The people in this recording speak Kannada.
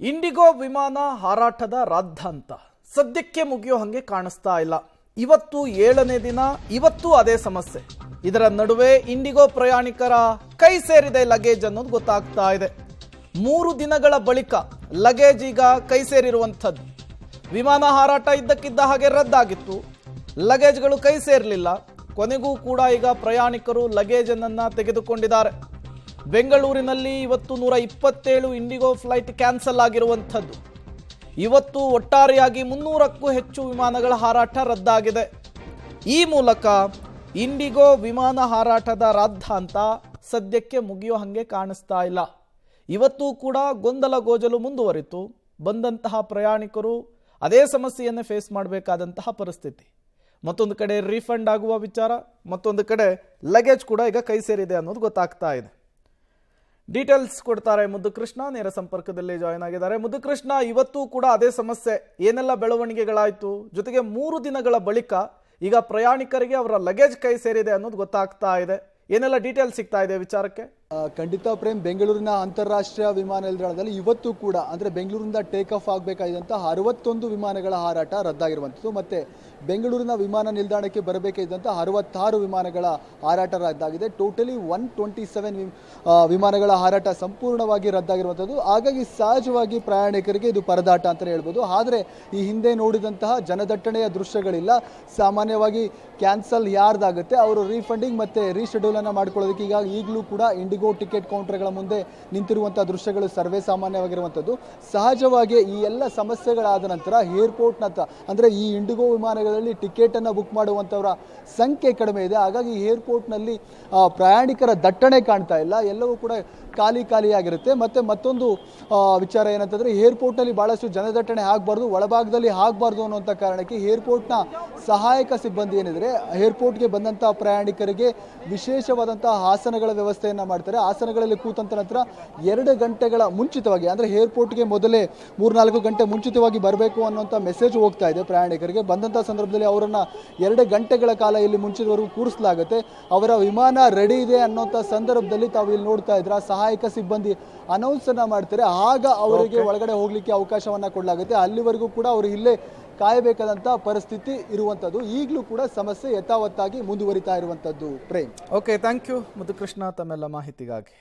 ಇಂಡಿಗೋ ವಿಮಾನ ಹಾರಾಟದ ರಾದ್ಧಾಂತ ಸದ್ಯಕ್ಕೆ ಮುಗಿಯೋ ಹಾಗೆ ಕಾಣಿಸ್ತಾ ಇಲ್ಲ. ಇವತ್ತು 7ನೇ ದಿನ, ಇವತ್ತು ಅದೇ ಸಮಸ್ಯೆ. ಇದರ ನಡುವೆ ಇಂಡಿಗೋ ಪ್ರಯಾಣಿಕರ ಕೈ ಸೇರಿದೆ ಲಗೇಜ್ ಅನ್ನೋದು ಗೊತ್ತಾಗ್ತಾ ಇದೆ. 3 ದಿನಗಳ ಬಳಿಕ ಲಗೇಜ್ ಈಗ ಕೈ ಸೇರಿರುವಂಥದ್ದು. ವಿಮಾನ ಹಾರಾಟ ಇದ್ದಕ್ಕಿದ್ದ ಹಾಗೆ ರದ್ದಾಗಿತ್ತು, ಲಗೇಜ್ಗಳು ಕೈ ಸೇರಲಿಲ್ಲ. ಕೊನೆಗೂ ಕೂಡ ಈಗ ಪ್ರಯಾಣಿಕರು ಲಗೇಜ್ ಅನ್ನ ತೆಗೆದುಕೊಂಡಿದ್ದಾರೆ. ಬೆಂಗಳೂರಿನಲ್ಲಿ ಇವತ್ತು 127 ಇಂಡಿಗೋ ಫ್ಲೈಟ್ ಕ್ಯಾನ್ಸಲ್ ಆಗಿರುವಂಥದ್ದು. ಇವತ್ತು ಒಟ್ಟಾರೆಯಾಗಿ 300ಕ್ಕೂ ಹೆಚ್ಚು ವಿಮಾನಗಳ ಹಾರಾಟ ರದ್ದಾಗಿದೆ. ಈ ಮೂಲಕ ಇಂಡಿಗೋ ವಿಮಾನ ಹಾರಾಟದ ರಾದ್ಧಾಂತ ಸದ್ಯಕ್ಕೆ ಮುಗಿಯೋ ಹಾಗೆ ಕಾಣಿಸ್ತಾ ಇಲ್ಲ. ಇವತ್ತು ಕೂಡ ಗೊಂದಲ ಗೋಜಲು ಮುಂದುವರಿತು. ಬಂದಂತಹ ಪ್ರಯಾಣಿಕರು ಅದೇ ಸಮಸ್ಯೆಯನ್ನೇ ಫೇಸ್ ಮಾಡಬೇಕಾದಂತಹ ಪರಿಸ್ಥಿತಿ. ಮತ್ತೊಂದು ಕಡೆ ರೀಫಂಡ್ ಆಗುವ ವಿಚಾರ, ಮತ್ತೊಂದು ಕಡೆ ಲಗೇಜ್ ಕೂಡ ಈಗ ಕೈ ಸೇರಿದೆ ಅನ್ನೋದು ಗೊತ್ತಾಗ್ತಾ ಇದೆ. ಡೀಟೇಲ್ಸ್ ಕೊಡ್ತಾರೆ ಮುದ್ದುಕೃಷ್ಣ, ನೇರ ಸಂಪರ್ಕದಲ್ಲಿ ಜಾಯ್ನ್ ಆಗಿದ್ದಾರೆ. ಮುದ್ದುಕೃಷ್ಣ, ಇವತ್ತು ಕೂಡ ಅದೇ ಸಮಸ್ಯೆ, ಏನೆಲ್ಲ ಬೆಳವಣಿಗೆಗಳಾಯಿತು? ಜೊತೆಗೆ 3 ದಿನಗಳ ಬಳಿಕ ಈಗ ಪ್ರಯಾಣಿಕರಿಗೆ ಅವರ ಲಗೇಜ್ ಕೈ ಸೇರಿದೆ ಅನ್ನೋದು ಗೊತ್ತಾಗ್ತಾ ಇದೆ. ಏನೆಲ್ಲ ಡೀಟೇಲ್ಸ್ ಸಿಗ್ತಾ ಇದೆ ವಿಚಾರಕ್ಕೆ? ಖಂಡಿತ ಪ್ರೇಮ್, ಬೆಂಗಳೂರಿನ ಅಂತಾರಾಷ್ಟ್ರೀಯ ವಿಮಾನ ನಿಲ್ದಾಣದಲ್ಲಿ ಇವತ್ತು ಕೂಡ ಅಂದರೆ ಬೆಂಗಳೂರಿನಿಂದ ಟೇಕ್ ಆಫ್ ಆಗಬೇಕಾದಂತಹ 61 ವಿಮಾನಗಳ ಹಾರಾಟ ರದ್ದಾಗಿರುವಂಥದ್ದು. ಮತ್ತು ಬೆಂಗಳೂರಿನ ವಿಮಾನ ನಿಲ್ದಾಣಕ್ಕೆ ಬರಬೇಕಾದಂಥ 66 ವಿಮಾನಗಳ ಹಾರಾಟ ರದ್ದಾಗಿದೆ. ಟೋಟಲಿ 127 ವಿಮಾನಗಳ ಹಾರಾಟ ಸಂಪೂರ್ಣವಾಗಿ ರದ್ದಾಗಿರುವಂಥದ್ದು. ಹಾಗಾಗಿ ಸಹಜವಾಗಿ ಪ್ರಯಾಣಿಕರಿಗೆ ಇದು ಪರದಾಟ ಅಂತಲೇ ಹೇಳ್ಬೋದು. ಆದರೆ ಈ ಹಿಂದೆ ನೋಡಿದಂತಹ ಜನದಟ್ಟಣೆಯ ದೃಶ್ಯಗಳಿಲ್ಲ. ಸಾಮಾನ್ಯವಾಗಿ ಕ್ಯಾನ್ಸಲ್ ಯಾರ್ದಾಗುತ್ತೆ ಅವರು ರೀಫಂಡಿಂಗ್ ಮತ್ತು ರೀಶೆಡ್ಯೂಲನ್ನು ಮಾಡ್ಕೊಳ್ಳೋದಕ್ಕೆ ಈಗಲೂ ಕೂಡ ಇಂಡಿಗೋ ಟಿಕೆಟ್ ಕೌಂಟರ್ಗಳ ಮುಂದೆ ನಿಂತಿರುವಂಥ ದೃಶ್ಯಗಳು ಸರ್ವೇ ಸಾಮಾನ್ಯವಾಗಿರುವಂಥದ್ದು. ಸಹಜವಾಗಿ ಈ ಎಲ್ಲ ಸಮಸ್ಯೆಗಳಾದ ನಂತರ ಏರ್ಪೋರ್ಟ್ನ ಅಂದರೆ ಈ ಇಂಡಿಗೋ ವಿಮಾನಗಳಲ್ಲಿ ಟಿಕೆಟನ್ನು ಬುಕ್ ಮಾಡುವಂಥವರ ಸಂಖ್ಯೆ ಕಡಿಮೆ ಇದೆ. ಹಾಗಾಗಿ ಏರ್ಪೋರ್ಟ್ನಲ್ಲಿ ಪ್ರಯಾಣಿಕರ ದಟ್ಟಣೆ ಕಾಣ್ತಾ ಇಲ್ಲ, ಎಲ್ಲವೂ ಕೂಡ ಖಾಲಿಯಾಗಿರುತ್ತೆ. ಮತ್ತು ಮತ್ತೊಂದು ವಿಚಾರ ಏನಂತಂದರೆ ಏರ್ಪೋರ್ಟ್ನಲ್ಲಿ ಭಾಳಷ್ಟು ಜನದಟ್ಟಣೆ ಆಗಬಾರ್ದು, ಒಳಭಾಗದಲ್ಲಿ ಆಗಬಾರ್ದು ಅನ್ನುವಂಥ ಕಾರಣಕ್ಕೆ ಏರ್ಪೋರ್ಟ್ನ ಸಹಾಯಕ ಸಿಬ್ಬಂದಿ ಏನಿದ್ರೆ ಏರ್ಪೋರ್ಟ್ಗೆ ಬಂದಂಥ ಪ್ರಯಾಣಿಕರಿಗೆ ವಿಶೇಷವಾದಂಥ ಆಸನಗಳ ವ್ಯವಸ್ಥೆಯನ್ನು ಮಾಡ್ತಾರೆ. ಆಸನಗಳಲ್ಲಿ ಕೂತಂತ ನಂತರ 2 ಗಂಟೆಗಳ ಮುಂಚಿತವಾಗಿ ಅಂದರೆ ಏರ್ಪೋರ್ಟ್ಗೆ ಮೊದಲೇ 3-4 ಗಂಟೆ ಮುಂಚಿತವಾಗಿ ಬರಬೇಕು ಅನ್ನೋಂಥ ಮೆಸೇಜ್ ಹೋಗ್ತಾ ಇದೆ ಪ್ರಯಾಣಿಕರಿಗೆ. ಬಂದಂಥ ಸಂದರ್ಭದಲ್ಲಿ ಅವರನ್ನು 2 ಗಂಟೆಗಳ ಕಾಲ ಇಲ್ಲಿ ಮುಂಚಿತವರೆಗೂ ಕೂರಿಸಲಾಗುತ್ತೆ. ಅವರ ವಿಮಾನ ರೆಡಿ ಇದೆ ಅನ್ನೋಂಥ ಸಂದರ್ಭದಲ್ಲಿ ತಾವು ಇಲ್ಲಿ ನೋಡ್ತಾ ಇದ್ರೆ ಸಹಾಯಕ ಸಿಬ್ಬಂದಿ ಅನೌನ್ಸ್ ಅನ್ನ ಮಾಡ್ತಾರೆ. ಆಗ ಅವರಿಗೆ ಒಳಗಡೆ ಹೋಗ್ಲಿಕ್ಕೆ ಅವಕಾಶವನ್ನ ಕೊಡಲಾಗುತ್ತೆ. ಅಲ್ಲಿವರೆಗೂ ಕೂಡ ಅವರು ಇಲ್ಲೇ ಕಾಯಬೇಕಾದಂತ ಪರಿಸ್ಥಿತಿ ಇರುವಂತದ್ದು. ಈಗಲೂ ಕೂಡ ಸಮಸ್ಯೆ ಯಥಾವತ್ತಾಗಿ ಮುಂದುವರಿತಾ ಇರುವಂತದ್ದು. Prem, okay, thank you Muddukrishna ತಮ್ಮೆಲ್ಲ ಮಾಹಿತಿಗಾಗಿ.